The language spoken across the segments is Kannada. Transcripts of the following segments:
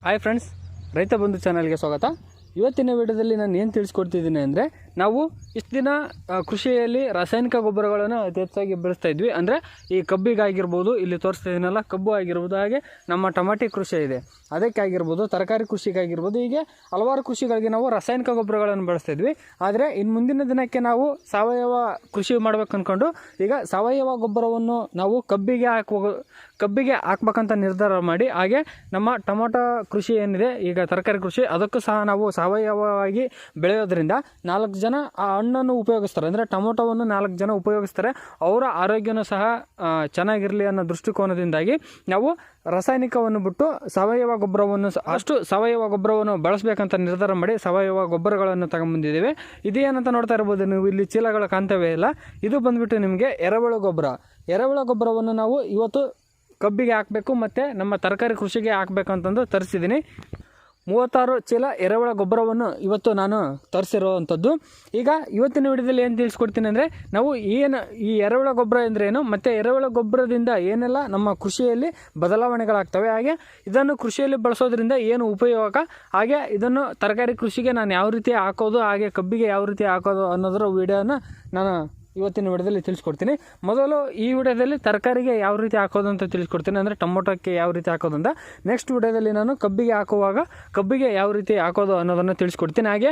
ಹಾಯ್ ಫ್ರೆಂಡ್ಸ್, ರೈತ ಬಂಧು ಚಾನಲ್ಗೆ ಸ್ವಾಗತ. ಇವತ್ತಿನ ವಿಡಿಯೋದಲ್ಲಿ ನಾನು ಏನು ತಿಳಿಸ್ಕೊಡ್ತಿದ್ದೀನಿ ಅಂದರೆ, ನಾವು ಇಷ್ಟು ದಿನ ಕೃಷಿಯಲ್ಲಿ ರಾಸಾಯನಿಕ ಗೊಬ್ಬರಗಳನ್ನು ಅತಿ ಹೆಚ್ಚಾಗಿ ಬೆಳೆಸ್ತಾ ಇದ್ವಿ. ಅಂದರೆ ಈ ಕಬ್ಬಿಗಾಗಿರ್ಬೋದು, ಇಲ್ಲಿ ತೋರಿಸ್ತಾ ಇದೀನಲ್ಲ ಕಬ್ಬು ಆಗಿರ್ಬೋದು, ಹಾಗೆ ನಮ್ಮ ಟೊಮಾಟಿ ಕೃಷಿ ಇದೆ ಅದಕ್ಕಾಗಿರ್ಬೋದು, ತರಕಾರಿ ಕೃಷಿಗಾಗಿರ್ಬೋದು, ಹೀಗೆ ಹಲವಾರು ಕೃಷಿಗಳಿಗೆ ನಾವು ರಾಸಾಯನಿಕ ಗೊಬ್ಬರಗಳನ್ನು ಬಳಸ್ತಾ ಇದ್ವಿ. ಆದರೆ ಇನ್ನು ಮುಂದಿನ ದಿನಕ್ಕೆ ನಾವು ಸಾವಯವ ಕೃಷಿ ಮಾಡ್ಬೇಕು ಅಂದ್ಕೊಂಡು ಈಗ ಸಾವಯವ ಗೊಬ್ಬರವನ್ನು ನಾವು ಕಬ್ಬಿಗೆ ಹಾಕ್ಬೇಕಂತ ನಿರ್ಧಾರ ಮಾಡಿ, ಹಾಗೆ ನಮ್ಮ ಟೊಮೊಟೊ ಕೃಷಿ ಏನಿದೆ ಈಗ ತರಕಾರಿ ಕೃಷಿ, ಅದಕ್ಕೂ ಸಹ ನಾವು ಸಾವಯವವಾಗಿ ಬೆಳೆಯೋದ್ರಿಂದ 4 ಜನ ಆ ಹಣ್ಣನ್ನು ಉಪಯೋಗಿಸ್ತಾರೆ. ಅಂದರೆ ಟೊಮೊಟೊವನ್ನು 4 ಜನ ಉಪಯೋಗಿಸ್ತಾರೆ. ಅವರ ಆರೋಗ್ಯನೂ ಸಹ ಚೆನ್ನಾಗಿರಲಿ ಅನ್ನೋ ದೃಷ್ಟಿಕೋನದಿಂದಾಗಿ ನಾವು ರಾಸಾಯನಿಕವನ್ನು ಬಿಟ್ಟು ಸಾವಯವ ಗೊಬ್ಬರವನ್ನು ಬಳಸಬೇಕಂತ ನಿರ್ಧಾರ ಮಾಡಿ ಸಾವಯವ ಗೊಬ್ಬರಗಳನ್ನು ತಗೊಂಡ್ಬಂದಿದ್ದೇವೆ. ಇದೇನಂತ ನೋಡ್ತಾ ಇರ್ಬೋದು ನೀವು, ಇಲ್ಲಿ ಚೀಲಗಳು ಕಾಣ್ತವೇ ಇಲ್ಲ, ಇದು ಬಂದುಬಿಟ್ಟು ನಿಮಗೆ ಎರೆಹುಳು ಗೊಬ್ಬರವನ್ನು ನಾವು ಇವತ್ತು ಕಬ್ಬಿಗೆ ಹಾಕಬೇಕು ಮತ್ತು ನಮ್ಮ ತರಕಾರಿ ಕೃಷಿಗೆ ಹಾಕಬೇಕಂತಂದು ತರಿಸಿದ್ದೀನಿ. 36 ಚೀಲ ಎರೆಹುಳ ಗೊಬ್ಬರವನ್ನು ಇವತ್ತು ನಾನು ತರಿಸಿರೋವಂಥದ್ದು. ಈಗ ಇವತ್ತಿನ ವಿಡಿಯೋದಲ್ಲಿ ಏನು ತಿಳಿಸ್ಕೊಡ್ತೀನಿ ಅಂದರೆ, ನಾವು ಈ ಎರೆಹುಳ ಗೊಬ್ಬರ ಎಂದರೇನು ಮತ್ತು ಎರೆಹುಳ ಗೊಬ್ಬರದಿಂದ ಏನೆಲ್ಲ ನಮ್ಮ ಕೃಷಿಯಲ್ಲಿ ಬದಲಾವಣೆಗಳಾಗ್ತವೆ, ಹಾಗೆ ಇದನ್ನು ಕೃಷಿಯಲ್ಲಿ ಬಳಸೋದ್ರಿಂದ ಏನು ಉಪಯೋಗ, ಹಾಗೆ ಇದನ್ನು ತರಕಾರಿ ಕೃಷಿಗೆ ನಾನು ಯಾವ ರೀತಿ ಹಾಕೋದು, ಹಾಗೆ ಕಬ್ಬಿಗೆ ಯಾವ ರೀತಿ ಹಾಕೋದು ಅನ್ನೋದರ ವಿಡಿಯೋನ ನಾನು ಇವತ್ತಿನ ವಿಡಿಯೋದಲ್ಲಿ ತಿಳಿಸ್ಕೊಡ್ತೀನಿ. ಮೊದಲು ಈ ವಿಡಿಯೋದಲ್ಲಿ ತರಕಾರಿಗೆ ಯಾವ ರೀತಿ ಹಾಕೋದು ಅಂತ ತಿಳಿಸ್ಕೊಡ್ತೀನಿ, ಅಂದರೆ ಟೊಮೊಟೊಕ್ಕೆ ಯಾವ ರೀತಿ ಹಾಕೋದು ಅಂತ. ನೆಕ್ಸ್ಟ್ ವಿಡಿಯೋದಲ್ಲಿ ನಾನು ಕಬ್ಬಿಗೆ ಹಾಕುವಾಗ ಕಬ್ಬಿಗೆ ಯಾವ ರೀತಿ ಹಾಕೋದು ಅನ್ನೋದನ್ನು ತಿಳಿಸ್ಕೊಡ್ತೀನಿ. ಹಾಗೆ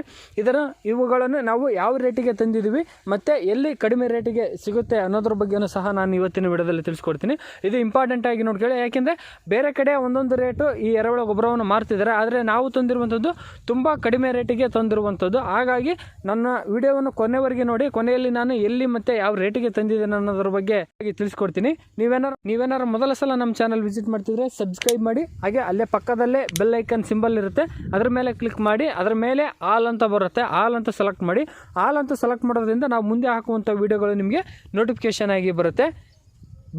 ಇವುಗಳನ್ನು ನಾವು ಯಾವ ರೇಟಿಗೆ ತಂದಿದ್ದೀವಿ ಮತ್ತು ಎಲ್ಲಿ ಕಡಿಮೆ ರೇಟಿಗೆ ಸಿಗುತ್ತೆ ಅನ್ನೋದ್ರ ಬಗ್ಗೆಯೂ ಸಹ ನಾನು ಇವತ್ತಿನ ವಿಡಿಯೋದಲ್ಲಿ ತಿಳಿಸ್ಕೊಡ್ತೀನಿ. ಇದು ಇಂಪಾರ್ಟೆಂಟ್ ಆಗಿ ನೋಡ್ಕೊಳ್ಳಿ, ಯಾಕೆಂದರೆ ಬೇರೆ ಕಡೆ ಒಂದೊಂದು ರೇಟು ಈ ಎರೆಹುಳ ಗೊಬ್ಬರವನ್ನು ಮಾರ್ತಿದ್ದಾರೆ, ಆದರೆ ನಾವು ತಂದಿರುವಂಥದ್ದು ತುಂಬ ಕಡಿಮೆ ರೇಟಿಗೆ ತಂದಿರುವಂಥದ್ದು. ಹಾಗಾಗಿ ನನ್ನ ವಿಡಿಯೋವನ್ನು ಕೊನೆವರೆಗೆ ನೋಡಿ, ಕೊನೆಯಲ್ಲಿ ನಾನು ಎಲ್ಲಿ ಮತ್ತೆ ಯಾವ ರೇಟಿಗೆ ತಂದಿದ್ದೇನೆ ಅನ್ನೋದ್ರ ಬಗ್ಗೆ ತಿಳಿಸ್ಕೊಡ್ತೀನಿ. ನೀವೇನಾರು ಮೊದಲ ಸಲ ನಮ್ಮ ಚಾನಲ್ ವಿಸಿಟ್ ಮಾಡ್ತಿದ್ರೆ ಸಬ್ಸ್ಕ್ರೈಬ್ ಮಾಡಿ, ಹಾಗೆ ಅಲ್ಲೇ ಪಕ್ಕದಲ್ಲೇ ಬೆಲ್ ಐಕನ್ ಸಿಂಬಲ್ ಇರುತ್ತೆ, ಅದರ ಮೇಲೆ ಕ್ಲಿಕ್ ಮಾಡಿ, ಅದರ ಮೇಲೆ ಆಲ್ ಅಂತ ಬರುತ್ತೆ, ಆಲ್ ಅಂತ ಸೆಲೆಕ್ಟ್ ಮಾಡಿ. ಆಲ್ ಅಂತ ಸೆಲೆಕ್ಟ್ ಮಾಡೋದ್ರಿಂದ ನಾವು ಮುಂದೆ ಹಾಕುವಂಥ ವಿಡಿಯೋಗಳು ನಿಮಗೆ ನೋಟಿಫಿಕೇಶನ್ ಆಗಿ ಬರುತ್ತೆ.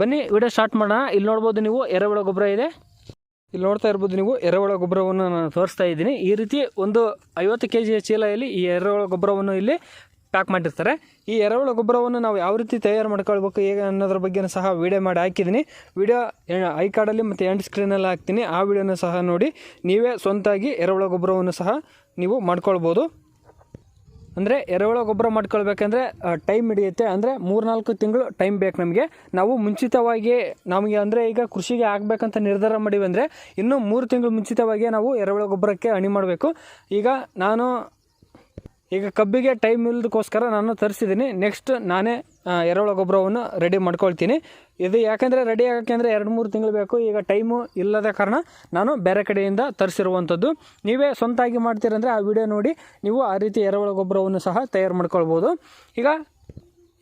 ಬನ್ನಿ ವಿಡಿಯೋ ಸ್ಟಾರ್ಟ್ ಮಾಡೋಣ. ಇಲ್ಲಿ ನೋಡ್ಬೋದು ನೀವು ಎರೆಹುಳ ಗೊಬ್ಬರ ಇದೆ, ಇಲ್ಲಿ ನೋಡ್ತಾ ಇರ್ಬೋದು ನೀವು ಎರೆಹುಳ ಗೊಬ್ಬರವನ್ನು ನಾನು ತೋರಿಸ್ತಾ ಇದ್ದೀನಿ. ಈ ರೀತಿ ಒಂದು 50 kg ಚೀಲೆಯಲ್ಲಿ ಈ ಎರೆಹುಳ ಗೊಬ್ಬರವನ್ನು ಇಲ್ಲಿ ಪ್ಯಾಕ್ ಮಾಡಿರ್ತಾರೆ. ಈ ಎರೆಹುಳ ಗೊಬ್ಬರವನ್ನು ನಾವು ಯಾವ ರೀತಿ ತಯಾರು ಮಾಡ್ಕೊಳ್ಬೇಕು ಹೇಗೆ ಅನ್ನೋದ್ರ ಬಗ್ಗೆ ಸಹ ವಿಡಿಯೋ ಮಾಡಿ ಹಾಕಿದ್ದೀನಿ. ವಿಡಿಯೋ ಐ ಕಾರ್ಡಲ್ಲಿ ಮತ್ತು ಎಂಡ್ ಸ್ಕ್ರೀನಲ್ಲಿ ಹಾಕ್ತೀನಿ, ಆ ವಿಡಿಯೋನ ಸಹ ನೋಡಿ ನೀವೇ ಸ್ವಂತಾಗಿ ಎರೆಹುಳ ಗೊಬ್ಬರವನ್ನು ಸಹ ನೀವು ಮಾಡ್ಕೊಳ್ಬೋದು. ಅಂದರೆ ಎರೆಹುಳ ಗೊಬ್ಬರ ಮಾಡ್ಕೊಳ್ಬೇಕಂದ್ರೆ ಟೈಮ್ ಹಿಡಿಯುತ್ತೆ, ಅಂದರೆ 3-4 ತಿಂಗಳು ಟೈಮ್ ಬೇಕು ನಮಗೆ. ನಾವು ಮುಂಚಿತವಾಗಿ ನಮಗೆ ಅಂದರೆ ಈಗ ಕೃಷಿಗೆ ಹಾಕಬೇಕಂತ ನಿರ್ಧಾರ ಮಾಡಿವಿ ಅಂದರೆ ಇನ್ನೂ 3 ತಿಂಗಳು ಮುಂಚಿತವಾಗಿ ನಾವು ಎರೆಹುಳ ಗೊಬ್ಬರಕ್ಕೆ ಹಣಿ ಮಾಡಬೇಕು. ಈಗ ಕಬ್ಬಿಗೆ ಟೈಮ್ ಇಲ್ಲದಕ್ಕೋಸ್ಕರ ನಾನು ತರಿಸಿದ್ದೀನಿ. ನೆಕ್ಸ್ಟ್ ನಾನೇ ಎರೆಹುಳ ಗೊಬ್ಬರವನ್ನು ರೆಡಿ ಮಾಡ್ಕೊಳ್ತೀನಿ. ಇದು ಯಾಕೆಂದರೆ ರೆಡಿ ಆಗೋಕ್ಕೆ ಅಂದರೆ 2-3 ತಿಂಗಳು ಬೇಕು. ಈಗ ಟೈಮು ಇಲ್ಲದ ಕಾರಣ ನಾನು ಬೇರೆ ಕಡೆಯಿಂದ ತರಿಸಿರುವಂಥದ್ದು. ನೀವೇ ಸ್ವಂತಾಗಿ ಮಾಡ್ತೀರಂದರೆ ಆ ವಿಡಿಯೋ ನೋಡಿ ನೀವು ಆ ರೀತಿ ಎರೆಹುಳ ಗೊಬ್ಬರವನ್ನು ಸಹ ತಯಾರು ಮಾಡ್ಕೊಳ್ಬೋದು. ಈಗ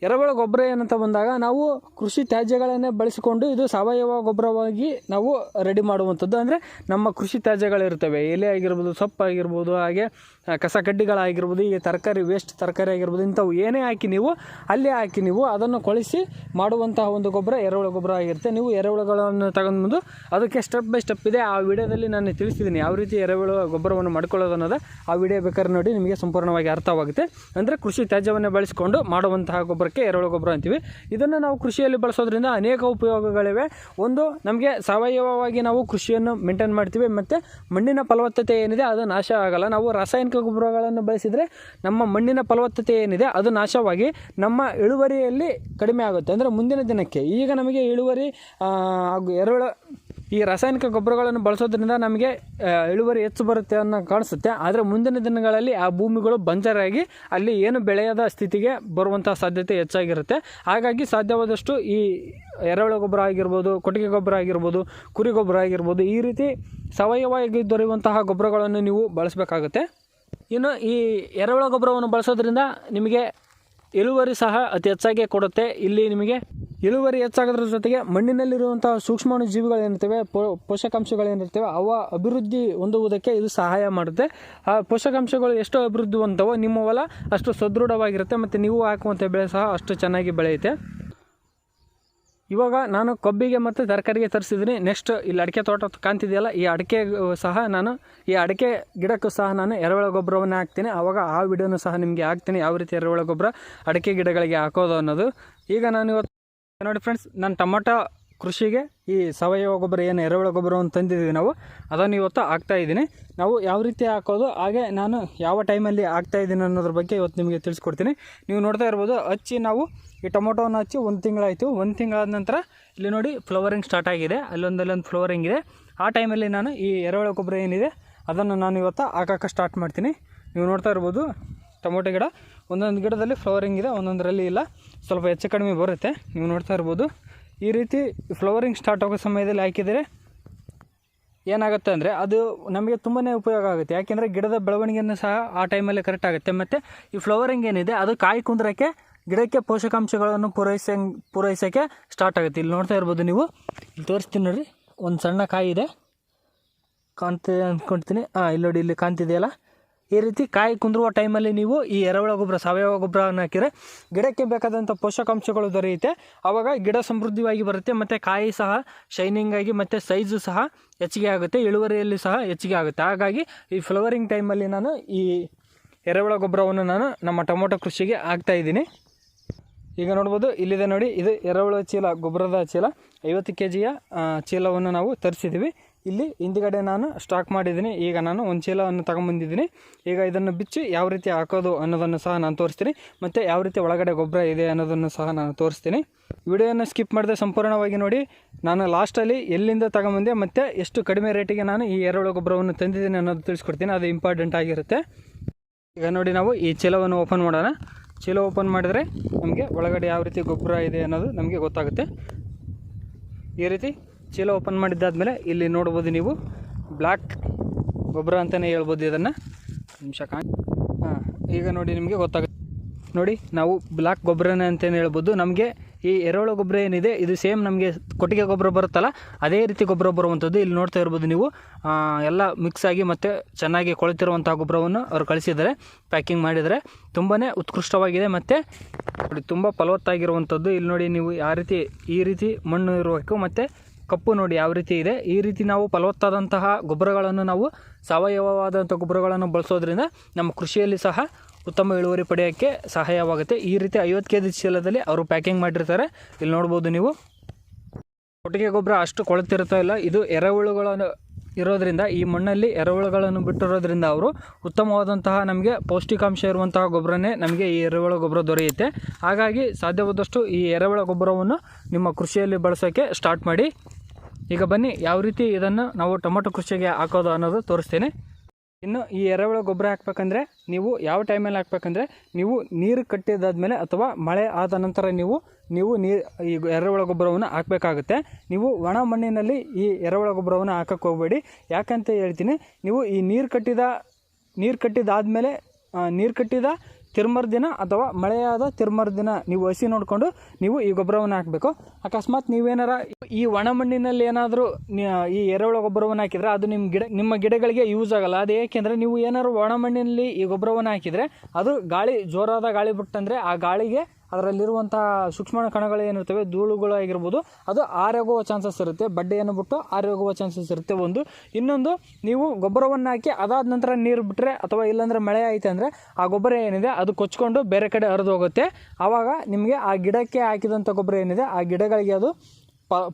ಎರೆಹುಳ ಗೊಬ್ಬರ ಏನಂತ ಬಂದಾಗ ನಾವು ಕೃಷಿ ತ್ಯಾಜ್ಯಗಳನ್ನೇ ಬಳಸಿಕೊಂಡು ಇದು ಸಾವಯವ ಗೊಬ್ಬರವಾಗಿ ನಾವು ರೆಡಿ ಮಾಡುವಂಥದ್ದು. ಅಂದರೆ ನಮ್ಮ ಕೃಷಿ ತ್ಯಾಜ್ಯಗಳಿರ್ತವೆ, ಎಲೆ ಆಗಿರ್ಬೋದು, ಸೊಪ್ಪು ಆಗಿರ್ಬೋದು, ಹಾಗೆ ಕಸ ಕಡ್ಡಿಗಳಾಗಿರ್ಬೋದು, ಈಗ ತರಕಾರಿ ವೇಸ್ಟ್ ತರಕಾರಿ ಆಗಿರ್ಬೋದು, ಇಂಥವು ಏನೇ ಹಾಕಿ ನೀವು ಅಲ್ಲೇ ಹಾಕಿ ನೀವು ಅದನ್ನು ಕೊಳಿಸಿ ಮಾಡುವಂತಹ ಒಂದು ಗೊಬ್ಬರ ಎರೆಹುಳ ಗೊಬ್ಬರ ಆಗಿರುತ್ತೆ. ನೀವು ಎರೆಹುಳಗಳನ್ನು ತಗೊಂಡ್ಬಂದು ಅದಕ್ಕೆ ಸ್ಟೆಪ್ ಬೈ ಸ್ಟೆಪ್ ಇದೆ, ಆ ವಿಡಿಯೋದಲ್ಲಿ ನಾನು ತಿಳಿಸಿದ್ದೀನಿ ಯಾವ ರೀತಿ ಎರೆಹುಳ ಗೊಬ್ಬರವನ್ನು ಮಾಡ್ಕೊಳ್ಳೋದು ಅನ್ನೋದು. ಆ ವಿಡಿಯೋ ಬೇಕಾದ್ರೆ ನೋಡಿ, ನಿಮಗೆ ಸಂಪೂರ್ಣವಾಗಿ ಅರ್ಥವಾಗುತ್ತೆ. ಅಂದರೆ ಕೃಷಿ ತ್ಯಾಜ್ಯವನ್ನು ಬಳಸಿಕೊಂಡು ಮಾಡುವಂತಹ ಗೊಬ್ಬರಕ್ಕೆ ಎರೆಹುಳ ಗೊಬ್ಬರ ಅಂತೀವಿ. ಇದನ್ನು ನಾವು ಕೃಷಿಯಲ್ಲಿ ಬಳಸೋದ್ರಿಂದ ಅನೇಕ ಉಪಯೋಗಗಳಿವೆ. ಒಂದು, ನಮಗೆ ಸಾವಯವವಾಗಿ ನಾವು ಕೃಷಿಯನ್ನು ಮೇಂಟೈನ್ ಮಾಡ್ತೀವಿ, ಮತ್ತು ಮಣ್ಣಿನ ಫಲವತ್ತತೆ ಏನಿದೆ ಅದು ನಾಶ ಆಗಲ್ಲ. ನಾವು ರಾಸಾಯನಿಕ ಗೊಬ್ಬರಗಳನ್ನು ಬಳಸಿದರೆ ನಮ್ಮ ಮಣ್ಣಿನ ಫಲವತ್ತತೆ ಏನಿದೆ ಅದು ನಾಶವಾಗಿ ನಮ್ಮ ಇಳುವರಿಯಲ್ಲಿ ಕಡಿಮೆ ಆಗುತ್ತೆ. ಅಂದರೆ ಮುಂದಿನ ದಿನಕ್ಕೆ ಈಗ ನಮಗೆ ಇಳುವರಿ ಈ ರಾಸಾಯನಿಕ ಗೊಬ್ಬರಗಳನ್ನು ಬಳಸೋದ್ರಿಂದ ನಮಗೆ ಇಳುವರಿ ಹೆಚ್ಚು ಬರುತ್ತೆ ಅನ್ನೋ ಕಾಣಿಸುತ್ತೆ. ಆದರೆ ಮುಂದಿನ ದಿನಗಳಲ್ಲಿ ಆ ಭೂಮಿಗಳು ಬಂಜರಾಗಿ ಅಲ್ಲಿ ಏನು ಬೆಳೆಯದ ಸ್ಥಿತಿಗೆ ಬರುವಂಥ ಸಾಧ್ಯತೆ ಹೆಚ್ಚಾಗಿರುತ್ತೆ. ಹಾಗಾಗಿ ಸಾಧ್ಯವಾದಷ್ಟು ಈ ಎರೆಹುಳ ಗೊಬ್ಬರ ಆಗಿರ್ಬೋದು, ಕೊಟ್ಟಿಗೆ ಗೊಬ್ಬರ ಆಗಿರ್ಬೋದು, ಕುರಿ ಗೊಬ್ಬರ ಆಗಿರ್ಬೋದು, ಈ ರೀತಿ ಸಾವಯವವಾಗಿ ದೊರೆಯುವಂತಹ ಗೊಬ್ಬರಗಳನ್ನು ನೀವು ಬಳಸಬೇಕಾಗುತ್ತೆ. ಇನ್ನು ಈ ಎರೆಹುಳ ಗೊಬ್ಬರವನ್ನು ಬಳಸೋದ್ರಿಂದ ನಿಮಗೆ ಇಳುವರಿ ಸಹ ಅತಿ ಹೆಚ್ಚಾಗಿ ಕೊಡುತ್ತೆ. ಇಲ್ಲಿ ನಿಮಗೆ ಇಳುವರಿ ಹೆಚ್ಚಾಗೋದ್ರ ಜೊತೆಗೆ ಮಣ್ಣಿನಲ್ಲಿರುವಂಥ ಸೂಕ್ಷ್ಮಾಣು ಜೀವಿಗಳೇನಿರ್ತವೆ, ಪೋಷಕಾಂಶಗಳೇನಿರ್ತವೆ, ಅವ ಅಭಿವೃದ್ಧಿ ಹೊಂದುವುದಕ್ಕೆ ಇದು ಸಹಾಯ ಮಾಡುತ್ತೆ. ಆ ಪೋಷಕಾಂಶಗಳು ಎಷ್ಟು ಅಭಿವೃದ್ಧಿ ಹೊಂದವೋ ನಿಮ್ಮ ಹೊಲ ಅಷ್ಟು ಸದೃಢವಾಗಿರುತ್ತೆ, ಮತ್ತು ನೀವು ಹಾಕುವಂಥ ಬೆಳೆ ಸಹ ಅಷ್ಟು ಚೆನ್ನಾಗಿ ಬೆಳೆಯುತ್ತೆ. ಇವಾಗ ನಾನು ಕಬ್ಬಿಗೆ ಮತ್ತು ತರಕಾರಿಗೆ ತರಿಸಿದ್ದೀನಿ. ನೆಕ್ಸ್ಟ್ ಇಲ್ಲಿ ಅಡಿಕೆ ತೋಟ ಕಾಣ್ತಿದೆಯಲ್ಲ, ಈ ಅಡಿಕೆ ಗಿಡಕ್ಕೂ ಸಹ ನಾನು ಎರೆಹುಳ ಗೊಬ್ಬರವನ್ನು ಹಾಕ್ತೀನಿ. ಆವಾಗ ಆ ವಿಡಿಯೋನು ಸಹ ನಿಮಗೆ ಹಾಕ್ತೀನಿ, ಯಾವ ರೀತಿ ಎರೆಹುಳ ಗೊಬ್ಬರ ಅಡಿಕೆ ಗಿಡಗಳಿಗೆ ಹಾಕೋದು ಅನ್ನೋದು. ಈಗ ನಾನು ಇವತ್ತು ನೋಡಿ ಫ್ರೆಂಡ್ಸ್, ನಾನು ಟೊಮೊಟೊ ಕೃಷಿಗೆ ಈ ಸಾವಯವ ಗೊಬ್ಬರ ಏನು ಎರೆಹುಳ ಗೊಬ್ಬರವನ್ನು ತಂದಿದ್ದೀವಿ ನಾವು ಅದನ್ನು ಇವತ್ತು ಹಾಕ್ತಾಯಿದ್ದೀನಿ. ನಾವು ಯಾವ ರೀತಿ ಹಾಕೋದು, ಹಾಗೆ ನಾನು ಯಾವ ಟೈಮಲ್ಲಿ ಹಾಕ್ತಾಯಿದ್ದೀನಿ ಅನ್ನೋದ್ರ ಬಗ್ಗೆ ಇವತ್ತು ನಿಮಗೆ ತಿಳಿಸ್ಕೊಡ್ತೀನಿ. ನೀವು ನೋಡ್ತಾ ಇರ್ಬೋದು, ಹಚ್ಚಿ ನಾವು ಈ ಟೊಮೊಟೊವನ್ನು ಹಚ್ಚಿ 1 ತಿಂಗಳಾಯಿತು. 1 ತಿಂಗಳಾದ ನಂತರ ಇಲ್ಲಿ ನೋಡಿ ಫ್ಲವರಿಂಗ್ ಸ್ಟಾರ್ಟ್ ಆಗಿದೆ, ಅಲ್ಲೊಂದು ಫ್ಲವರಿಂಗ್ ಇದೆ. ಆ ಟೈಮಲ್ಲಿ ನಾನು ಈ ಎರೆಹುಳ ಗೊಬ್ಬರ ಏನಿದೆ ಅದನ್ನು ನಾನು ಇವತ್ತು ಹಾಕೋಕ್ಕೆ ಸ್ಟಾರ್ಟ್ ಮಾಡ್ತೀನಿ. ನೀವು ನೋಡ್ತಾ ಇರ್ಬೋದು, ಟೊಮೊಟೊ ಗಿಡ ಒಂದೊಂದು ಗಿಡದಲ್ಲಿ ಫ್ಲವರಿಂಗ್ ಇದೆ, ಒಂದೊಂದರಲ್ಲಿ ಇಲ್ಲ, ಸ್ವಲ್ಪ ಹೆಚ್ಚು ಕಡಿಮೆ ಬರುತ್ತೆ. ನೀವು ನೋಡ್ತಾ ಇರ್ಬೋದು, ಈ ರೀತಿ ಫ್ಲವರಿಂಗ್ ಸ್ಟಾರ್ಟ್ ಆಗೋ ಸಮಯದಲ್ಲಿ ಹಾಕಿದರೆ ಏನಾಗುತ್ತೆ ಅಂದರೆ ಅದು ನಮಗೆ ತುಂಬಾ ಉಪಯೋಗ ಆಗುತ್ತೆ. ಯಾಕೆಂದರೆ ಗಿಡದ ಬೆಳವಣಿಗೆಯನ್ನು ಸಹ ಆ ಟೈಮಲ್ಲಿ ಕರೆಕ್ಟ್ ಆಗುತ್ತೆ. ಮತ್ತು ಈ ಫ್ಲವರಿಂಗ್ ಏನಿದೆ ಅದು ಕಾಯಿ ಕುಂದ್ರಕ್ಕೆ ಗಿಡಕ್ಕೆ ಪೋಷಕಾಂಶಗಳನ್ನು ಪೂರೈಸೋಕ್ಕೆ ಸ್ಟಾರ್ಟ್ ಆಗುತ್ತೆ. ಇಲ್ಲಿ ನೋಡ್ತಾ ಇರ್ಬೋದು, ನೀವು ಇಲ್ಲಿ ತೋರಿಸ್ತೀನಿ ನೋಡಿರಿ, ಒಂದು ಸಣ್ಣ ಕಾಯಿ ಇದೆ, ಕಾಣ್ತಿದೆ ಅಂದ್ಕೊಳ್ತೀನಿ. ಇಲ್ಲಿ ನೋಡಿ, ಇಲ್ಲಿ ಕಾಣ್ತಿದೆಯಲ್ಲ, ಈ ರೀತಿ ಕಾಯಿ ಕುಂದಿರುವ ಟೈಮಲ್ಲಿ ನೀವು ಈ ಎರೆಹುಳ ಗೊಬ್ಬರ ಸಾವಯವ ಗೊಬ್ಬರವನ್ನು ಹಾಕಿದರೆ ಗಿಡಕ್ಕೆ ಬೇಕಾದಂಥ ಪೋಷಕಾಂಶಗಳು ದೊರೆಯುತ್ತೆ. ಆವಾಗ ಗಿಡ ಸಮೃದ್ಧವಾಗಿ ಬರುತ್ತೆ, ಮತ್ತು ಕಾಯಿ ಸಹ ಶೈನಿಂಗ್ ಆಗಿ ಮತ್ತು ಸೈಜು ಸಹ ಹೆಚ್ಚಿಗೆ ಆಗುತ್ತೆ, ಇಳುವರಿಯಲ್ಲಿ ಸಹ ಹೆಚ್ಚಿಗೆ ಆಗುತ್ತೆ. ಹಾಗಾಗಿ ಈ ಫ್ಲವರಿಂಗ್ ಟೈಮಲ್ಲಿ ನಾನು ಈ ಎರೆಹುಳ ಗೊಬ್ಬರವನ್ನು ನಾನು ನಮ್ಮ ಟೊಮೊಟೊ ಕೃಷಿಗೆ ಹಾಕ್ತಾಯಿದ್ದೀನಿ. ಈಗ ನೋಡ್ಬೋದು, ಇಲ್ಲಿದೆ ನೋಡಿ, ಇದು ಎರೆಹುಳ ಚೀಲ, ಗೊಬ್ಬರದ ಚೀಲ 50 kgಯ ಚೀಲವನ್ನು ನಾವು ತರಿಸಿದ್ದೀವಿ. ಇಲ್ಲಿ ಹಿಂದ್ಗಡೆ ನಾನು ಸ್ಟಾಕ್ ಮಾಡಿದ್ದೀನಿ. ಈಗ ನಾನು ಒಂದು ಚೀಲವನ್ನು ತಗೊಂಬಂದಿದ್ದೀನಿ. ಈಗ ಇದನ್ನು ಬಿಚ್ಚಿ ಯಾವ ರೀತಿ ಹಾಕೋದು ಅನ್ನೋದನ್ನು ಸಹ ನಾನು ತೋರಿಸ್ತೀನಿ, ಮತ್ತು ಯಾವ ರೀತಿ ಒಳಗಡೆ ಗೊಬ್ಬರ ಇದೆ ಅನ್ನೋದನ್ನು ಸಹ ನಾನು ತೋರಿಸ್ತೀನಿ. ವಿಡಿಯೋನ ಸ್ಕಿಪ್ ಮಾಡದೆ ಸಂಪೂರ್ಣವಾಗಿ ನೋಡಿ. ನಾನು ಲಾಸ್ಟಲ್ಲಿ ಎಲ್ಲಿಂದ ತಗೊಂಬಂದೆ ಮತ್ತು ಎಷ್ಟು ಕಡಿಮೆ ರೇಟಿಗೆ ನಾನು ಈ ಎರೆಹುಳ ಗೊಬ್ಬರವನ್ನು ತಂದಿದ್ದೀನಿ ಅನ್ನೋದು ತಿಳಿಸ್ಕೊಡ್ತೀನಿ, ಅದು ಇಂಪಾರ್ಟೆಂಟ್ ಆಗಿರುತ್ತೆ. ಈಗ ನೋಡಿ, ನಾವು ಈ ಚೀಲವನ್ನು ಓಪನ್ ಮಾಡೋಣ. ಚೀಲ ಓಪನ್ ಮಾಡಿದರೆ ನಮಗೆ ಒಳಗಡೆ ಯಾವ ರೀತಿ ಗೊಬ್ಬರ ಇದೆ ಅನ್ನೋದು ನಮಗೆ ಗೊತ್ತಾಗುತ್ತೆ. ಈ ರೀತಿ ಚೀಲ ಓಪನ್ ಮಾಡಿದ್ದಾದಮೇಲೆ ಇಲ್ಲಿ ನೋಡ್ಬೋದು ನೀವು, ಬ್ಲ್ಯಾಕ್ ಗೊಬ್ಬರ ಅಂತಲೇ ಹೇಳ್ಬೋದು ಇದನ್ನು. ಈಗ ನೋಡಿ, ನಿಮಗೆ ಗೊತ್ತಾಗುತ್ತೆ ನೋಡಿ, ನಾವು ಬ್ಲ್ಯಾಕ್ ಗೊಬ್ಬರನೇ ಅಂತಲೇ ಹೇಳ್ಬೋದು. ನಮಗೆ ಈ ಎರೆಹುಳ ಗೊಬ್ಬರ ಏನಿದೆ ಇದು ಸೇಮ್ ನಮಗೆ ಕೊಟ್ಟಿಗೆ ಗೊಬ್ಬರ ಬರುತ್ತಲ್ಲ, ಅದೇ ರೀತಿ ಗೊಬ್ಬರ ಬರುವಂಥದ್ದು. ಇಲ್ಲಿ ನೋಡ್ತಾ ಇರ್ಬೋದು ನೀವು, ಎಲ್ಲ ಮಿಕ್ಸ್ ಆಗಿ ಮತ್ತು ಚೆನ್ನಾಗಿ ಕೊಳೆತಿರುವಂಥ ಗೊಬ್ಬರವನ್ನು ಅವರು ಕಳಿಸಿದ್ದಾರೆ. ಪ್ಯಾಕಿಂಗ್ ಮಾಡಿದರೆ ತುಂಬಾ ಉತ್ಕೃಷ್ಟವಾಗಿದೆ ಮತ್ತು ತುಂಬ ಫಲವತ್ತಾಗಿರುವಂಥದ್ದು. ಇಲ್ಲಿ ನೋಡಿ ನೀವು, ಈ ರೀತಿ ಮಣ್ಣು ಇರಬೇಕು ಮತ್ತು ಕಪ್ಪು ನೋಡಿ ಯಾವ ರೀತಿ ಇದೆ. ಈ ರೀತಿ ನಾವು ಫಲವತ್ತಾದಂತಹ ಗೊಬ್ಬರಗಳನ್ನು, ನಾವು ಸಾವಯವವಾದಂಥ ಗೊಬ್ಬರಗಳನ್ನು ಬಳಸೋದ್ರಿಂದ ನಮ್ಮ ಕೃಷಿಯಲ್ಲಿ ಸಹ ಉತ್ತಮ ಇಳುವರಿ ಪಡೆಯೋಕ್ಕೆ ಸಹಾಯವಾಗುತ್ತೆ. ಈ ರೀತಿ 50 kg ಚೀಲದಲ್ಲಿ ಅವರು ಪ್ಯಾಕಿಂಗ್ ಮಾಡಿರ್ತಾರೆ. ಇಲ್ಲಿ ನೋಡ್ಬೋದು ನೀವು, ಕೊಟ್ಟಿಗೆ ಗೊಬ್ಬರ ಅಷ್ಟು ಕೊಳೆತಿರ್ತಾ ಇಲ್ಲ. ಇದು ಎರೆಹುಳುಗಳನ್ನು ಇರೋದ್ರಿಂದ, ಈ ಮಣ್ಣಲ್ಲಿ ಎರೆಹುಳುಗಳನ್ನು ಬಿಟ್ಟಿರೋದ್ರಿಂದ ಅವರು ಉತ್ತಮವಾದಂತಹ ನಮಗೆ ಪೌಷ್ಟಿಕಾಂಶ ಇರುವಂತಹ ಗೊಬ್ಬರನೇ ನಮಗೆ ಈ ಎರೆಹುಳ ಗೊಬ್ಬರ ದೊರೆಯುತ್ತೆ. ಹಾಗಾಗಿ ಸಾಧ್ಯವಾದಷ್ಟು ಈ ಎರೆಹುಳ ಗೊಬ್ಬರವನ್ನು ನಿಮ್ಮ ಕೃಷಿಯಲ್ಲಿ ಬಳಸೋಕ್ಕೆ ಸ್ಟಾರ್ಟ್ ಮಾಡಿ. ಈಗ ಬನ್ನಿ, ಯಾವ ರೀತಿ ಇದನ್ನು ನಾವು ಟೊಮೊಟೊ ಕೃಷಿಗೆ ಹಾಕೋದು ಅನ್ನೋದು ತೋರಿಸ್ತೀನಿ. ಇನ್ನು ಈ ಎರೆಹುಳ ಗೊಬ್ಬರ ಹಾಕ್ಬೇಕಂದ್ರೆ ನೀವು ಯಾವ ಟೈಮಲ್ಲಿ ಹಾಕ್ಬೇಕಂದ್ರೆ, ನೀವು ನೀರು ಕಟ್ಟಿದಾದ್ಮೇಲೆ ಅಥವಾ ಮಳೆ ಆದ ನಂತರ ನೀವು ಈ ಎರೆಹುಳ ಗೊಬ್ಬರವನ್ನು ಹಾಕಬೇಕಾಗುತ್ತೆ. ನೀವು ಒಣ ಮಣ್ಣಿನಲ್ಲಿ ಈ ಎರೆಹುಳ ಗೊಬ್ಬರವನ್ನು ಹಾಕಕ್ಕೆ ಹೋಗಬೇಡಿ. ಯಾಕಂತ ಹೇಳ್ತೀನಿ, ನೀವು ಈ ನೀರು ಕಟ್ಟಿದಾದ್ಮೇಲೆ ನೀರು ಕಟ್ಟಿದ ತಿರುಮರು ದಿನ ಅಥವಾ ಮಳೆಯಾದ ತಿರುಮರು ದಿನ ನೀವು ಹಸಿ ನೋಡಿಕೊಂಡು ನೀವು ಈ ಗೊಬ್ಬರವನ್ನು ಹಾಕಬೇಕು. ಅಕಸ್ಮಾತ್ ನೀವೇನಾರ ಈ ಒಣ ಮಣ್ಣಿನಲ್ಲಿ ಏನಾದರೂ ಈ ಎರೆಹುಳ ಗೊಬ್ಬರವನ್ನು ಹಾಕಿದರೆ ಅದು ನಿಮ್ಮ ಗಿಡಗಳಿಗೆ ಯೂಸ್ ಆಗಲ್ಲ. ಅದು ಏಕೆಂದರೆ ನೀವು ಏನಾದ್ರು ಒಣ ಮಣ್ಣಿನಲ್ಲಿ ಈ ಗೊಬ್ಬರವನ್ನು ಹಾಕಿದರೆ ಅದು ಜೋರಾದ ಗಾಳಿ ಬಿಟ್ಟಂದರೆ ಆ ಗಾಳಿಗೆ ಅದರಲ್ಲಿರುವಂಥ ಸೂಕ್ಷ್ಮ ಕಣಗಳು ಏನಿರ್ತವೆ, ಧೂಳುಗಳು ಆಗಿರ್ಬೋದು, ಅದು ಆರೋಗುವ ಚಾನ್ಸಸ್ ಇರುತ್ತೆ. ಬಡ್ಡೆಯನ್ನು ಬಿಟ್ಟು ಆರೋಗುವ ಚಾನ್ಸಸ್ ಇರುತ್ತೆ ಒಂದು. ಇನ್ನೊಂದು, ನೀವು ಗೊಬ್ಬರವನ್ನು ಹಾಕಿ ಅದಾದ ನಂತರ ನೀರು ಬಿಟ್ಟರೆ ಅಥವಾ ಇಲ್ಲಾಂದರೆ ಮಳೆ ಆಯಿತು ಅಂದರೆ ಆ ಗೊಬ್ಬರ ಏನಿದೆ ಅದು ಕೊಚ್ಕೊಂಡು ಬೇರೆ ಕಡೆ ಹರಿದು ಹೋಗುತ್ತೆ. ಆವಾಗ ನಿಮಗೆ ಆ ಗಿಡಕ್ಕೆ ಹಾಕಿದಂಥ ಗೊಬ್ಬರ ಏನಿದೆ ಆ ಗಿಡಗಳಿಗೆ ಅದು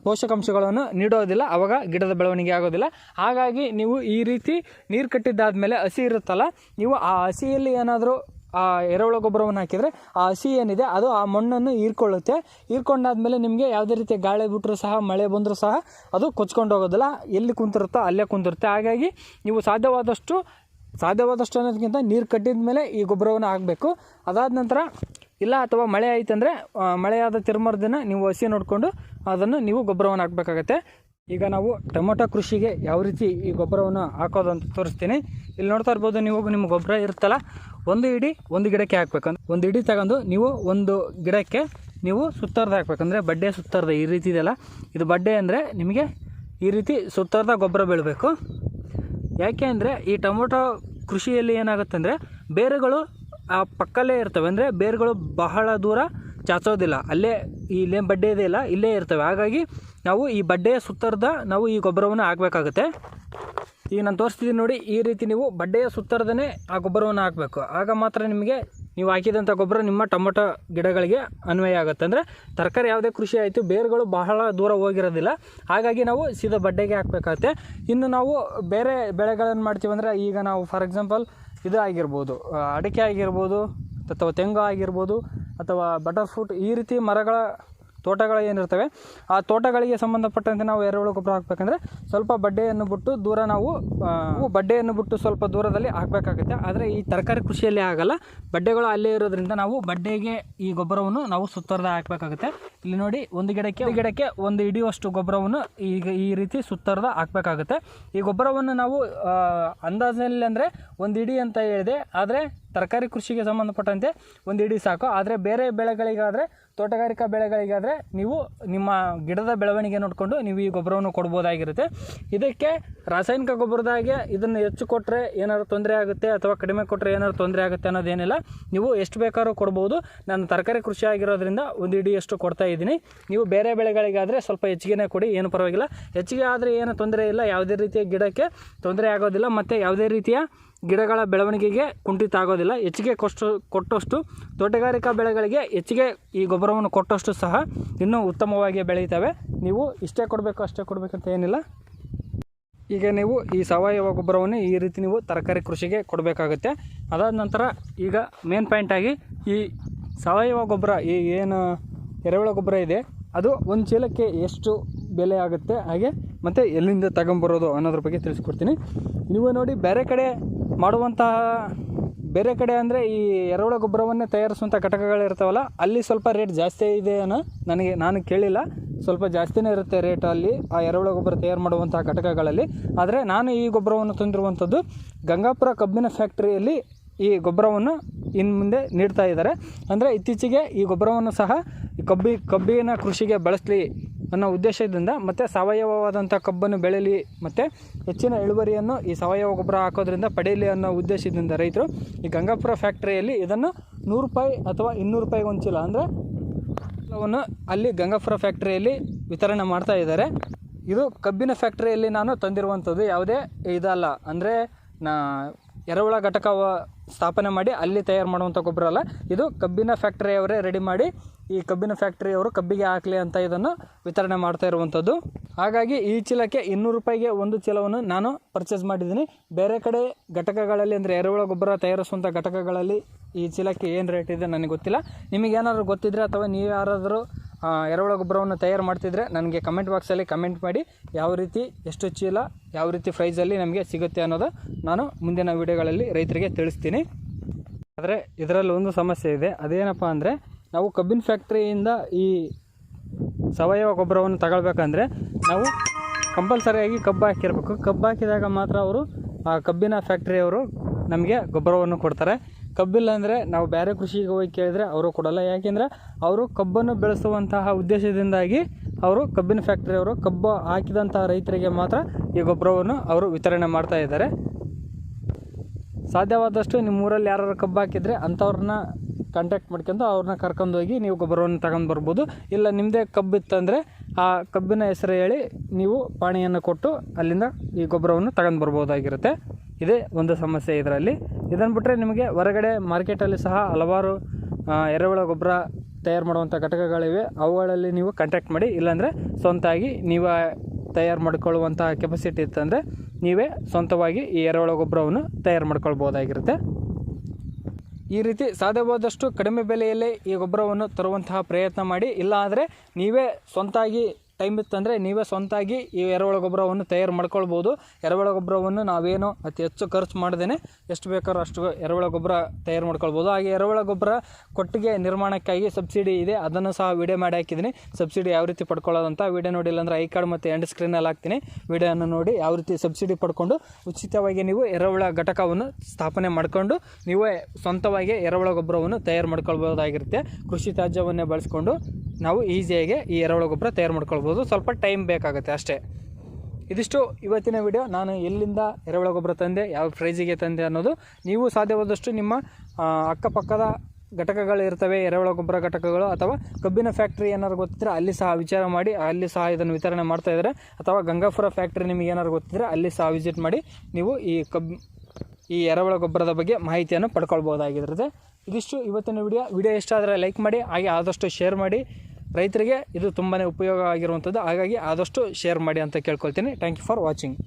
ಪೋಷಕಾಂಶಗಳನ್ನು ನೀಡೋದಿಲ್ಲ. ಆವಾಗ ಗಿಡದ ಬೆಳವಣಿಗೆ ಆಗೋದಿಲ್ಲ. ಹಾಗಾಗಿ ನೀವು ಈ ರೀತಿ ನೀರು ಕಟ್ಟಿದ್ದಾದಮೇಲೆ ಹಸಿ ಇರುತ್ತಲ್ಲ, ನೀವು ಆ ಹಸಿಯಲ್ಲಿ ಏನಾದರೂ ಆ ಎರೆಹುಳ ಗೊಬ್ಬರವನ್ನು ಹಾಕಿದರೆ ಆ ಹಸಿ ಏನಿದೆ ಅದು ಆ ಮಣ್ಣನ್ನು ಹೀರ್ಕೊಳ್ಳುತ್ತೆ. ಹೀರ್ಕೊಂಡಾದ್ಮೇಲೆ ನಿಮಗೆ ಯಾವುದೇ ರೀತಿ ಗಾಳಿ ಬಿಟ್ಟರೂ ಸಹ, ಮಳೆ ಬಂದರೂ ಸಹ ಅದು ಕೊಚ್ಕೊಂಡು ಹೋಗೋದಿಲ್ಲ. ಎಲ್ಲಿ ಕುಂತಿರುತ್ತೋ ಅಲ್ಲೇ ಕುಂತಿರುತ್ತೆ. ಹಾಗಾಗಿ ನೀವು ಸಾಧ್ಯವಾದಷ್ಟು ಅನ್ನೋದಕ್ಕಿಂತ ನೀರು ಕಟ್ಟಿದ ಮೇಲೆ ಈ ಗೊಬ್ಬರವನ್ನು ಹಾಕಬೇಕು. ಅದಾದ ನಂತರ ಇಲ್ಲ ಅಥವಾ ಮಳೆ ಆಯ್ತಂದರೆ ಮಳೆಯಾದ ತಿರುಮರ ದಿನ ನೀವು ಹಸಿ ನೋಡಿಕೊಂಡು ಅದನ್ನು ನೀವು ಗೊಬ್ಬರವನ್ನು ಹಾಕಬೇಕಾಗತ್ತೆ. ಈಗ ನಾವು ಟೊಮೊಟೊ ಕೃಷಿಗೆ ಯಾವ ರೀತಿ ಈ ಗೊಬ್ಬರವನ್ನು ಹಾಕೋದು ಅಂತ ತೋರಿಸ್ತೀನಿ. ಇಲ್ಲಿ ನೋಡ್ತಾ ಇರ್ಬೋದು ನೀವು, ನಿಮ್ಮ ಗೊಬ್ಬರ ಇರುತ್ತಲ್ಲ, ಒಂದು ಇಡಿ ಒಂದು ಗಿಡಕ್ಕೆ ಹಾಕ್ಬೇಕಂದ್ರೆ ಒಂದು ಇಡಿ ತಗೊಂಡು ನೀವು ಒಂದು ಗಿಡಕ್ಕೆ ನೀವು ಸುತ್ತರ್ದು ಹಾಕ್ಬೇಕಂದ್ರೆ ಬಡ್ಡೆ ಸುತ್ತರ್ದ ಈ ರೀತಿ ಇದೆಯಲ್ಲ, ಇದು ಬಡ್ಡೆ ಅಂದರೆ ನಿಮಗೆ ಈ ರೀತಿ ಸುತ್ತರ್ದ ಗೊಬ್ಬರ ಬೀಳಬೇಕು. ಯಾಕೆ ಅಂದರೆ ಈ ಟೊಮೊಟೊ ಕೃಷಿಯಲ್ಲಿ ಏನಾಗುತ್ತೆ ಅಂದರೆ ಬೇರುಗಳು ಆ ಪಕ್ಕಲ್ಲೇ ಇರ್ತವೆ. ಅಂದರೆ ಬೇರುಗಳು ಬಹಳ ದೂರ ಚಾಚೋದಿಲ್ಲ, ಇಲ್ಲೇ ಬಡ್ಡೆ ಇದೆಯಲ್ಲ ಇಲ್ಲೇ ಇರ್ತವೆ. ಹಾಗಾಗಿ ನಾವು ಈ ಬಡ್ಡೆಯ ಸುತ್ತರ್ದ ನಾವು ಈ ಗೊಬ್ಬರವನ್ನು ಹಾಕಬೇಕಾಗುತ್ತೆ. ಈಗ ನಾನು ತೋರಿಸ್ತಿದ್ದೀನಿ ನೋಡಿ, ಈ ರೀತಿ ನೀವು ಬಡ್ಡೆಯ ಸುತ್ತರ್ದೇ ಆ ಗೊಬ್ಬರವನ್ನು ಹಾಕಬೇಕು. ಆಗ ಮಾತ್ರ ನಿಮಗೆ ನೀವು ಹಾಕಿದಂಥ ಗೊಬ್ಬರ ನಿಮ್ಮ ಟೊಮೊಟೊ ಗಿಡಗಳಿಗೆ ಅನ್ವಯ ಆಗುತ್ತೆ. ಅಂದರೆ ತರಕಾರಿ ಯಾವುದೇ ಕೃಷಿ ಆಯಿತು ಬೇರುಗಳು ಬಹಳ ದೂರ ಹೋಗಿರೋದಿಲ್ಲ, ಹಾಗಾಗಿ ನಾವು ಸೀದಾ ಬಡ್ಡೆಗೆ ಹಾಕಬೇಕಾಗತ್ತೆ. ಇನ್ನು ನಾವು ಬೇರೆ ಬೆಳೆಗಳನ್ನು ಮಾಡ್ತೀವಿ ಅಂದರೆ ಈಗ ನಾವು ಫಾರ್ ಎಕ್ಸಾಂಪಲ್ ಇದು ಆಗಿರ್ಬೋದು, ಅಡಿಕೆ ಆಗಿರ್ಬೋದು ಅಥವಾ ತೆಂಗು ಆಗಿರ್ಬೋದು ಅಥವಾ ಬಟರ್ ಫ್ರೂಟ್, ಈ ರೀತಿ ಮರಗಳ ತೋಟಗಳು ಏನಿರ್ತವೆ ಆ ತೋಟಗಳಿಗೆ ಸಂಬಂಧಪಟ್ಟಂತೆ ನಾವು ಎರೆಹುಳು ಗೊಬ್ಬರ ಹಾಕಬೇಕಂದ್ರೆ ಸ್ವಲ್ಪ ಬಡ್ಡೆಯನ್ನು ಬಿಟ್ಟು ದೂರ ನಾವು ಬಡ್ಡೆಯನ್ನು ಬಿಟ್ಟು ಸ್ವಲ್ಪ ದೂರದಲ್ಲಿ ಹಾಕಬೇಕಾಗುತ್ತೆ. ಆದರೆ ಈ ತರಕಾರಿ ಕೃಷಿಯಲ್ಲಿ ಆಗಲ್ಲ, ಬಡ್ಡೆಗಳು ಅಲ್ಲೇ ಇರೋದ್ರಿಂದ ನಾವು ಬಡ್ಡೆಗೆ ಈ ಗೊಬ್ಬರವನ್ನು ನಾವು ಸುತ್ತರದ ಹಾಕಬೇಕಾಗುತ್ತೆ. ಇಲ್ಲಿ ನೋಡಿ, ಒಂದು ಗಿಡಕ್ಕೆ ಒಂದು ಹಿಡಿಯುವಷ್ಟು ಗೊಬ್ಬರವನ್ನು ಈಗ ಈ ರೀತಿ ಸುತ್ತರದ ಹಾಕಬೇಕಾಗುತ್ತೆ. ಈ ಗೊಬ್ಬರವನ್ನು ನಾವು ಅಂದಾಜಿನಲ್ಲಿ ಅಂದರೆ ಒಂದು ಹಿಡಿ ಅಂತ ಹೇಳಿದೆ, ಆದರೆ ತರಕಾರಿ ಕೃಷಿಗೆ ಸಂಬಂಧಪಟ್ಟಂತೆ ಒಂದು ಹಿಡಿ ಸಾಕು. ಆದರೆ ಬೇರೆ ಬೆಳೆಗಳಿಗಾದರೆ, ತೋಟಗಾರಿಕಾ ಬೆಳೆಗಳಿಗಾದರೆ ನೀವು ನಿಮ್ಮ ಗಿಡದ ಬೆಳವಣಿಗೆ ನೋಡಿಕೊಂಡು ನೀವು ಈ ಗೊಬ್ಬರವನ್ನು ಕೊಡ್ಬೋದಾಗಿರುತ್ತೆ. ಇದಕ್ಕೆ ರಾಸಾಯನಿಕ ಗೊಬ್ಬರದಾಗೆ ಇದನ್ನು ಹೆಚ್ಚು ಕೊಟ್ಟರೆ ಏನಾದ್ರು ತೊಂದರೆ ಆಗುತ್ತೆ ಅಥವಾ ಕಡಿಮೆ ಕೊಟ್ಟರೆ ಏನಾದ್ರು ತೊಂದರೆ ಆಗುತ್ತೆ ಅನ್ನೋದೇನಿಲ್ಲ. ನೀವು ಎಷ್ಟು ಬೇಕಾದ್ರೂ ಕೊಡ್ಬೋದು. ನಾನು ತರಕಾರಿ ಕೃಷಿ ಆಗಿರೋದ್ರಿಂದ ಒಂದು ಹಿಡಿಯಷ್ಟು ಕೊಡ್ತಾ ಇದ್ದೀನಿ. ನೀವು ಬೇರೆ ಬೆಳೆಗಳಿಗಾದರೆ ಸ್ವಲ್ಪ ಹೆಚ್ಚಿಗೆನೇ ಕೊಡಿ, ಏನು ಪರವಾಗಿಲ್ಲ. ಹೆಚ್ಚಿಗೆ ಆದರೆ ಏನು ತೊಂದರೆ ಇಲ್ಲ, ಯಾವುದೇ ರೀತಿಯ ಗಿಡಕ್ಕೆ ತೊಂದರೆ ಆಗೋದಿಲ್ಲ ಮತ್ತು ಯಾವುದೇ ರೀತಿಯ ಗಿಡಗಳ ಬೆಳವಣಿಗೆಗೆ ಕುಂಠಿತ ಆಗೋದಿಲ್ಲ. ಹೆಚ್ಚಿಗೆ ಕೊಟ್ಟಷ್ಟು ತೋಟಗಾರಿಕಾ ಬೆಳೆಗಳಿಗೆ ಹೆಚ್ಚಿಗೆ ಈ ಗೊಬ್ಬರವನ್ನು ಕೊಟ್ಟಷ್ಟು ಸಹ ಇನ್ನೂ ಉತ್ತಮವಾಗಿ ಬೆಳೀತವೆ. ನೀವು ಇಷ್ಟೇ ಕೊಡಬೇಕು ಅಷ್ಟೇ ಕೊಡಬೇಕಂತ ಏನಿಲ್ಲ. ಈಗ ನೀವು ಈ ಸಾವಯವ ಗೊಬ್ಬರವನ್ನು ಈ ರೀತಿ ನೀವು ತರಕಾರಿ ಕೃಷಿಗೆ ಕೊಡಬೇಕಾಗುತ್ತೆ. ಅದಾದ ನಂತರ ಈಗ ಮೇನ್ ಪಾಯಿಂಟಾಗಿ ಈ ಸಾವಯವ ಗೊಬ್ಬರ, ಈ ಏನು ಎರೆಹುಳ ಗೊಬ್ಬರ ಇದೆ ಅದು ಒಂದು ಚೀಲಕ್ಕೆ ಎಷ್ಟು ಬೆಲೆ ಆಗುತ್ತೆ, ಹಾಗೆ ಮತ್ತು ಎಲ್ಲಿಂದ ತಗೊಂಬರೋದು ಅನ್ನೋದ್ರ ಬಗ್ಗೆ ತಿಳಿಸ್ಕೊಡ್ತೀನಿ. ನೀವು ನೋಡಿ, ಬೇರೆ ಕಡೆ ಅಂದರೆ ಈ ಎರೆಹುಳ ಗೊಬ್ಬರವನ್ನೇ ತಯಾರಿಸುವಂಥ ಘಟಕಗಳಿರ್ತಾವಲ್ಲ, ಅಲ್ಲಿ ಸ್ವಲ್ಪ ರೇಟ್ ಜಾಸ್ತಿ ಇದೆ ಅನ್ನೋ ನಾನು ಕೇಳಿಲ್ಲ. ಸ್ವಲ್ಪ ಜಾಸ್ತಿನೇ ಇರುತ್ತೆ ರೇಟ್ ಅಲ್ಲಿ ಆ ಎರೆಹುಳ ಗೊಬ್ಬರ ತಯಾರು ಮಾಡುವಂಥ ಘಟಕಗಳಲ್ಲಿ. ಆದರೆ ನಾನು ಈ ಗೊಬ್ಬರವನ್ನು ತಂದಿರುವಂಥದ್ದು ಗಂಗಾಪುರ ಕಬ್ಬಿನ ಫ್ಯಾಕ್ಟ್ರಿಯಲ್ಲಿ ಈ ಗೊಬ್ಬರವನ್ನು ಇನ್ನು ಮುಂದೆ ನೀಡ್ತಾ ಇದ್ದಾರೆ. ಅಂದರೆ ಇತ್ತೀಚೆಗೆ ಈ ಗೊಬ್ಬರವನ್ನು ಸಹ ಕಬ್ಬಿನ ಕೃಷಿಗೆ ಬಳಸಲಿ ಅನ್ನೋ ಉದ್ದೇಶದಿಂದ ಮತ್ತು ಸಾವಯವವಾದಂಥ ಕಬ್ಬನ್ನು ಬೆಳೀಲಿ ಮತ್ತು ಹೆಚ್ಚಿನ ಇಳುವರಿಯನ್ನು ಈ ಸಾವಯವ ಗೊಬ್ಬರ ಹಾಕೋದ್ರಿಂದ ಪಡೆಯಲಿ ಅನ್ನೋ ಉದ್ದೇಶದಿಂದ ರೈತರು ಈ ಗಂಗಾಪುರ ಫ್ಯಾಕ್ಟ್ರಿಯಲ್ಲಿ ಇದನ್ನು ₹100 ಅಥವಾ ₹200 ಒಂದು ಚೀಲ ಅಂದರೆ ಅಲ್ಲಿ ಗಂಗಾಪುರ ಫ್ಯಾಕ್ಟ್ರಿಯಲ್ಲಿ ವಿತರಣೆ ಮಾಡ್ತಾ ಇದ್ದಾರೆ. ಇದು ಕಬ್ಬಿನ ಫ್ಯಾಕ್ಟ್ರಿಯಲ್ಲಿ ನಾನು ತಂದಿರುವಂಥದ್ದು, ಯಾವುದೇ ಇದಲ್ಲ. ಅಂದರೆ ಎರೆಹುಳ ಘಟಕ ಸ್ಥಾಪನೆ ಮಾಡಿ ಅಲ್ಲಿ ತಯಾರು ಮಾಡುವಂಥ ಗೊಬ್ಬರ ಅಲ್ಲ. ಇದು ಕಬ್ಬಿನ ಫ್ಯಾಕ್ಟ್ರಿಯವರೇ ರೆಡಿ ಮಾಡಿ ಈ ಕಬ್ಬಿನ ಫ್ಯಾಕ್ಟ್ರಿಯವರು ಕಬ್ಬಿಗೆ ಹಾಕಲಿ ಅಂತ ಇದನ್ನು ವಿತರಣೆ ಮಾಡ್ತಾ ಇರುವಂಥದ್ದು. ಹಾಗಾಗಿ ಈ ಚೀಲಕ್ಕೆ ₹200 ಒಂದು ಚೀಲವನ್ನು ನಾನು ಪರ್ಚೇಸ್ ಮಾಡಿದ್ದೀನಿ. ಬೇರೆ ಕಡೆ ಘಟಕಗಳಲ್ಲಿ ಅಂದರೆ ಎರೆಹುಳ ಗೊಬ್ಬರ ತಯಾರಿಸುವಂಥ ಘಟಕಗಳಲ್ಲಿ ಈ ಚೀಲಕ್ಕೆ ಏನು ರೇಟ್ ಇದೆ ನನಗೆ ಗೊತ್ತಿಲ್ಲ. ನಿಮಗೇನಾದರೂ ಗೊತ್ತಿದ್ದರೆ ಅಥವಾ ನೀವು ಯಾರಾದರೂ ಎರೆಹುಳ ಗೊಬ್ಬರವನ್ನು ತಯಾರು ಮಾಡ್ತಿದ್ರೆ ನನಗೆ ಕಮೆಂಟ್ ಬಾಕ್ಸಲ್ಲಿ ಕಮೆಂಟ್ ಮಾಡಿ, ಯಾವ ರೀತಿ ಎಷ್ಟು ಚೀಲ ಯಾವ ರೀತಿ ಪ್ರೈಸಲ್ಲಿ ನಮಗೆ ಸಿಗುತ್ತೆ ಅನ್ನೋದು ನಾನು ಮುಂದಿನ ವೀಡಿಯೋಗಳಲ್ಲಿ ರೈತರಿಗೆ ತಿಳಿಸ್ತೀನಿ. ಆದರೆ ಇದರಲ್ಲಿ ಒಂದು ಸಮಸ್ಯೆ ಇದೆ. ಅದೇನಪ್ಪ ಅಂದರೆ, ನಾವು ಕಬ್ಬಿನ ಫ್ಯಾಕ್ಟ್ರಿಯಿಂದ ಈ ಸಾವಯವ ಗೊಬ್ಬರವನ್ನು ತಗೊಳ್ಬೇಕಂದ್ರೆ ನಾವು ಕಂಪಲ್ಸರಿಯಾಗಿ ಕಬ್ಬು ಹಾಕಿರಬೇಕು. ಕಬ್ಬು ಹಾಕಿದಾಗ ಮಾತ್ರ ಅವರು ಆ ಕಬ್ಬಿನ ಫ್ಯಾಕ್ಟ್ರಿಯವರು ನಮಗೆ ಗೊಬ್ಬರವನ್ನು ಕೊಡ್ತಾರೆ. ಕಬ್ಬಿಲ್ಲ ಅಂದರೆ ನಾವು ಬೇರೆ ಕೃಷಿಗೆ ಹೋಗಿ ಕೇಳಿದರೆ ಅವರು ಕೊಡಲ್ಲ. ಯಾಕೆಂದರೆ ಅವರು ಕಬ್ಬನ್ನು ಬೆಳೆಸುವಂತಹ ಉದ್ದೇಶದಿಂದಾಗಿ ಅವರು ಕಬ್ಬಿನ ಫ್ಯಾಕ್ಟ್ರಿಯವರು ಕಬ್ಬು ಹಾಕಿದಂಥ ರೈತರಿಗೆ ಮಾತ್ರ ಈ ಗೊಬ್ಬರವನ್ನು ಅವರು ವಿತರಣೆ ಮಾಡ್ತಾ ಇದ್ದಾರೆ. ಸಾಧ್ಯವಾದಷ್ಟು ನಿಮ್ಮೂರಲ್ಲಿ ಯಾರು ಕಬ್ಬು ಹಾಕಿದರೆ ಅಂಥವ್ರನ್ನ ಕಾಂಟ್ಯಾಕ್ಟ್ ಮಾಡ್ಕೊಂಡು ಅವ್ರನ್ನ ಕರ್ಕೊಂಡೋಗಿ ನೀವು ಗೊಬ್ಬರವನ್ನು ತಗೊಂಡು ಬರ್ಬೋದು. ಇಲ್ಲ ನಿಮ್ಮದೇ ಕಬ್ಬಿತ್ತಂದರೆ ಆ ಕಬ್ಬಿನ ಹೆಸರು ಹೇಳಿ ನೀವು ಪಾಣಿಯನ್ನು ಕೊಟ್ಟು ಅಲ್ಲಿಂದ ಈ ಗೊಬ್ಬರವನ್ನು ತಗೊಂಡು ಬರ್ಬೋದಾಗಿರುತ್ತೆ. ಇದೇ ಒಂದು ಸಮಸ್ಯೆ ಇದರಲ್ಲಿ. ಇದನ್ನು ಬಿಟ್ಟರೆ ನಿಮಗೆ ಹೊರಗಡೆ ಮಾರ್ಕೆಟಲ್ಲಿ ಸಹ ಹಲವಾರು ಎರೆಹುಳ ಗೊಬ್ಬರ ತಯಾರು ಮಾಡುವಂಥ ಘಟಕಗಳಿವೆ. ಅವುಗಳಲ್ಲಿ ನೀವು ಕಾಂಟ್ಯಾಕ್ಟ್ ಮಾಡಿ. ಇಲ್ಲಾಂದರೆ ಸ್ವಂತಾಗಿ ನೀವು ತಯಾರು ಮಾಡ್ಕೊಳ್ಳುವಂಥ ಕೆಪಾಸಿಟಿ ಇತ್ತಂದರೆ ನೀವೇ ಸ್ವಂತವಾಗಿ ಈ ಎರೆಹುಳ ಗೊಬ್ಬರವನ್ನು ತಯಾರು ಮಾಡ್ಕೊಳ್ಬೋದಾಗಿರುತ್ತೆ. ಈ ರೀತಿ ಸಾಧ್ಯವಾದಷ್ಟು ಕಡಿಮೆ ಬೆಲೆಯಲ್ಲೇ ಈ ಗೊಬ್ಬರವನ್ನು ತರುವಂತಹ ಪ್ರಯತ್ನ ಮಾಡಿ. ಇಲ್ಲ ಆದರೆ ನೀವೇ ಸ್ವಂತಾಗಿ ಟೈಮ್ ಇತ್ತಂದರೆ ನೀವೇ ಸ್ವಂತಾಗಿ ಈ ಎರೆಹುಳ ಗೊಬ್ಬರವನ್ನು ತಯಾರು ಮಾಡ್ಕೊಳ್ಬೋದು. ಎರೆಹುಳ ಗೊಬ್ಬರವನ್ನು ನಾವೇನು ಅತಿ ಹೆಚ್ಚು ಖರ್ಚು ಮಾಡ್ದೇ ಎಷ್ಟು ಬೇಕಾದ್ರೂ ಅಷ್ಟು ಎರೆಹುಳ ಗೊಬ್ಬರ ತಯಾರು ಮಾಡ್ಕೊಳ್ಬೋದು. ಹಾಗೆ ಎರೆಹುಳ ಗೊಬ್ಬರ ಕೊಟ್ಟಿಗೆ ನಿರ್ಮಾಣಕ್ಕಾಗಿ ಸಬ್ಸಿಡಿ ಇದೆ, ಅದನ್ನು ಸಹ ವಿಡಿಯೋ ಮಾಡಿ ಹಾಕಿದ್ದೀನಿ. ಸಬ್ಸಿಡಿ ಯಾವ ರೀತಿ ಪಡ್ಕೊಳ್ಳೋದಂತ ವಿಡಿಯೋ ನೋಡಿಲ್ಲ ಅಂದರೆ ಐ ಕಾರ್ಡ್ ಮತ್ತು ಎಂಡ್ ಸ್ಕ್ರೀನಲ್ಲಿ ಹಾಕ್ತೀನಿ. ವಿಡಿಯೋವನ್ನು ನೋಡಿ ಯಾವ ರೀತಿ ಸಬ್ಸಿಡಿ ಪಡ್ಕೊಂಡು ಉಚಿತವಾಗಿ ನೀವು ಎರೆಹುಳ ಘಟಕವನ್ನು ಸ್ಥಾಪನೆ ಮಾಡಿಕೊಂಡು ನೀವೇ ಸ್ವಂತವಾಗಿ ಎರೆಹುಳ ಗೊಬ್ಬರವನ್ನು ತಯಾರು ಮಾಡ್ಕೊಳ್ಬೋದಾಗಿರುತ್ತೆ. ಕೃಷಿ ತ್ಯಾಜ್ಯವನ್ನೇ ಬಳಸ್ಕೊಂಡು ನಾವು ಈಸಿಯಾಗಿ ಈ ಎರೆಹುಳ ಗೊಬ್ಬರ ತಯಾರು ಮಾಡ್ಕೊಳ್ಬೋದು. ಸ್ವಲ್ಪ ಟೈಮ್ ಬೇಕಾಗುತ್ತೆ ಅಷ್ಟೇ. ಇದಿಷ್ಟು ಇವತ್ತಿನ ವಿಡಿಯೋ. ನಾನು ಎಲ್ಲಿಂದ ಎರೆಹುಳ ಗೊಬ್ಬರ ತಂದೆ, ಯಾವ ಪ್ರೈಸಿಗೆ ತಂದೆ ಅನ್ನೋದು ನೀವು ಸಾಧ್ಯವಾದಷ್ಟು ನಿಮ್ಮ ಅಕ್ಕಪಕ್ಕದ ಘಟಕಗಳು ಇರ್ತವೆ, ಎರೆಹುಳ ಗೊಬ್ಬರ ಘಟಕಗಳು, ಅಥವಾ ಕಬ್ಬಿನ ಫ್ಯಾಕ್ಟ್ರಿ ಏನಾದ್ರು ಗೊತ್ತಿದ್ರೆ ಅಲ್ಲಿ ಸಹ ವಿಚಾರ ಮಾಡಿ, ಅಲ್ಲಿ ಸಹ ಇದನ್ನು ವಿತರಣೆ ಮಾಡ್ತಾಯಿದ್ದಾರೆ. ಅಥವಾ ಗಂಗಾಪುರ ಫ್ಯಾಕ್ಟ್ರಿ ನಿಮಗೆ ಏನಾದ್ರು ಗೊತ್ತಿದ್ರೆ ಅಲ್ಲಿ ಸಹ ವಿಸಿಟ್ ಮಾಡಿ ನೀವು ಈ ಎರೆಹುಳ ಗೊಬ್ಬರದ ಬಗ್ಗೆ ಮಾಹಿತಿಯನ್ನು ಪಡ್ಕೊಳ್ಬೋದಾಗಿರುತ್ತೆ. ಇದಿಷ್ಟು ಇವತ್ತಿನ ವಿಡಿಯೋ ಇಷ್ಟ ಆದರೆ ಲೈಕ್ ಮಾಡಿ, ಹಾಗೆ ಆದಷ್ಟು ಶೇರ್ ಮಾಡಿ. ರೈತರಿಗೆ ಇದು ತುಂಬಾ ಉಪಯೋಗ ಆಗಿರುವಂಥದ್ದು, ಹಾಗಾಗಿ ಆದಷ್ಟು ಶೇರ್ ಮಾಡಿ ಅಂತ ಕೇಳ್ಕೊಳ್ತೀನಿ. Thank you for watching.